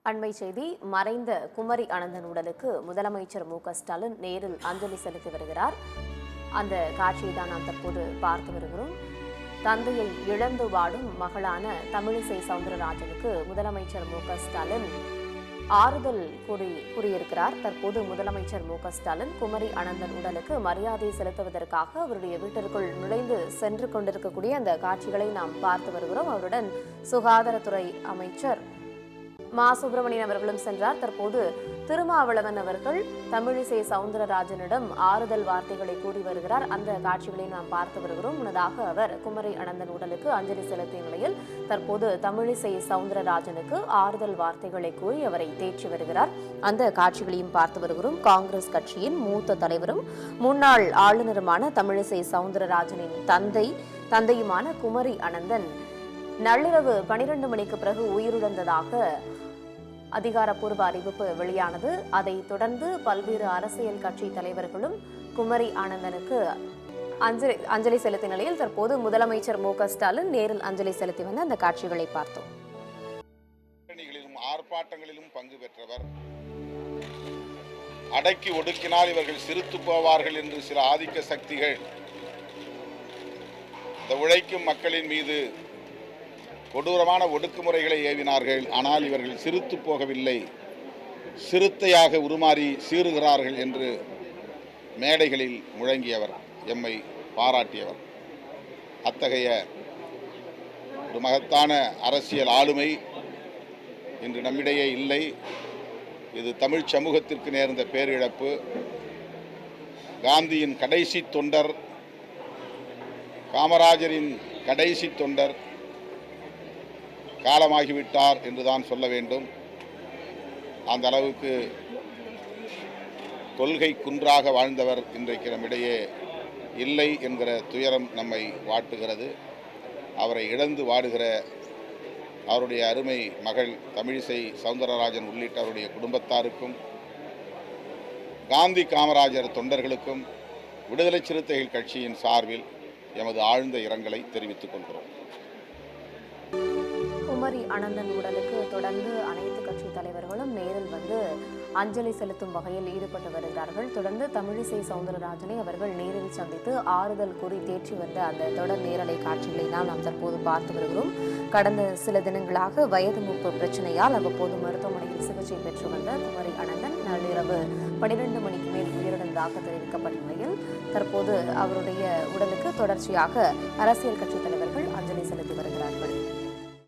அண்மை செய்தி. மறைந்த குமரி அனந்தன் உடலுக்கு முதலமைச்சர் மு.க.ஸ்டாலின் நேரில் அஞ்சலி செலுத்தி வருகிறார். அந்த காட்சியை தான் நாம் தற்போது பார்த்து வருகிறோம். தந்தையை இழந்து வாடும் மகளான தமிழிசை சவுந்தரராஜனுக்கு முதலமைச்சர் மு.க.ஸ்டாலின் ஆறுதல் கூறியிருக்கிறார். தற்போது முதலமைச்சர் மு.க.ஸ்டாலின் குமரி அனந்தன் உடலுக்கு மரியாதை செலுத்துவதற்காக அவருடைய வீட்டிற்குள் நுழைந்து சென்று கொண்டிருக்கக்கூடிய அந்த காட்சிகளை நாம் பார்த்து வருகிறோம். அவருடன் சுகாதாரத்துறை அமைச்சர் மா சுப்பிரமணியன் அவர்களும் சென்றார். தற்போது திருமாவளவன் அவர்கள் தமிழிசை சவுந்தரராஜனிடம் ஆறுதல் வார்த்தைகளை கூறி வருகிறார். அந்த காட்சிகளை நாம் பார்த்து வருகிறோம். முன்னதாக அவர் குமரி அனந்தன் உடலுக்கு அஞ்சலி செலுத்திய நிலையில் தற்போது தமிழிசை சவுந்தரராஜனுக்கு ஆறுதல் வார்த்தைகளை கூறி அவரை தேற்றி வருகிறார். அந்த காட்சிகளையும் பார்த்து வருகிறோம். காங்கிரஸ் கட்சியின் மூத்த தலைவரும் முன்னாள் ஆளுநருமான தமிழிசை சவுந்தரராஜனின் தந்தையுமான குமரி அனந்தன் நள்ளிரவு 12 மணிக்கு பிறகு உயிரிழந்ததாக அதிகாரப்பூர்வ அறிவிப்பு வெளியானது. அதைத் தொடர்ந்து பல்வேறு அரசியல் கட்சி தலைவர்களும் குமரி ஆனந்தனுக்கு அஞ்சலி செலுத்திய நிலையில் தற்போது முதலமைச்சர் மு.க.ஸ்டாலின் நேரில் அஞ்சலி செலுத்தி வந்த அந்த காட்சிகளை பார்த்தோம். ஆர்ப்பாட்டங்களிலும் பங்கு பெற்றவர். அடக்கி ஒடுக்கினால் இவர்கள் சிரித்து போவார்கள் என்று சில ஆதிக்க சக்திகள் இந்த உழைக்கும் மக்களின் மீது கொடூரமான ஒடுக்குமுறைகளை ஏவினார்கள். ஆனால் இவர்கள் சிரித்து போகவில்லை, சிறுத்தையாக உருமாறி சீறுகிறார்கள் என்று மேடைகளில் முழங்கியவர், எம்மை பாராட்டியவர். அத்தகைய ஒரு மகத்தான அரசியல் ஆளுமை இன்று நம்மிடையே இல்லை. இது தமிழ் சமூகத்திற்கு நேர்ந்த பேரிழப்பு. காந்தியின் கடைசி தொண்டர், காமராஜரின் கடைசி தொண்டர் காலமாகிவிட்டார் என்றுதான் சொல்ல வேண்டும். அந்த அளவுக்கு கொள்கை குன்றாக வாழ்ந்தவர் இன்றைக்கு நம்மிடையே இல்லை என்கிற துயரம் நம்மை வாட்டுகிறது. அவரை இழந்து வாடுகிற அவருடைய அருமை மகள் தமிழிசை சவுந்தரராஜன் உள்ளிட்ட அவருடைய குடும்பத்தாருக்கும், காந்தி காமராஜர் தொண்டர்களுக்கும் விடுதலை சிறுத்தைகள் கட்சியின் சார்பில் எமது ஆழ்ந்த இரங்கலை தெரிவித்துக் கொள்கிறோம். குமரி அனந்தன் உடலுக்கு தொடர்ந்து அனைத்து கட்சி தலைவர்களும் நேரில் வந்து அஞ்சலி செலுத்தும் வகையில் ஈடுபட்டு வருகிறார்கள். தொடர்ந்து தமிழிசை சவுந்தரராஜனை அவர்கள் நேரில் சந்தித்து ஆறுதல் கூறி தேற்றி வந்த அந்த தொடர் நேரலை காட்சிகளை நாம் தற்போது பார்த்து வருகிறோம். கடந்த சில தினங்களாக வயது மூப்பு பிரச்சனையால் அவ்வப்போது மருத்துவமனையில் சிகிச்சை பெற்று வந்த குமரி அனந்தன் நள்ளிரவு 12 மணிக்கு மேல் உயிரிழந்ததாக தெரிவிக்கப்பட்ட நிலையில் தற்போது அவருடைய உடலுக்கு தொடர்ச்சியாக அரசியல் கட்சித் தலைவர்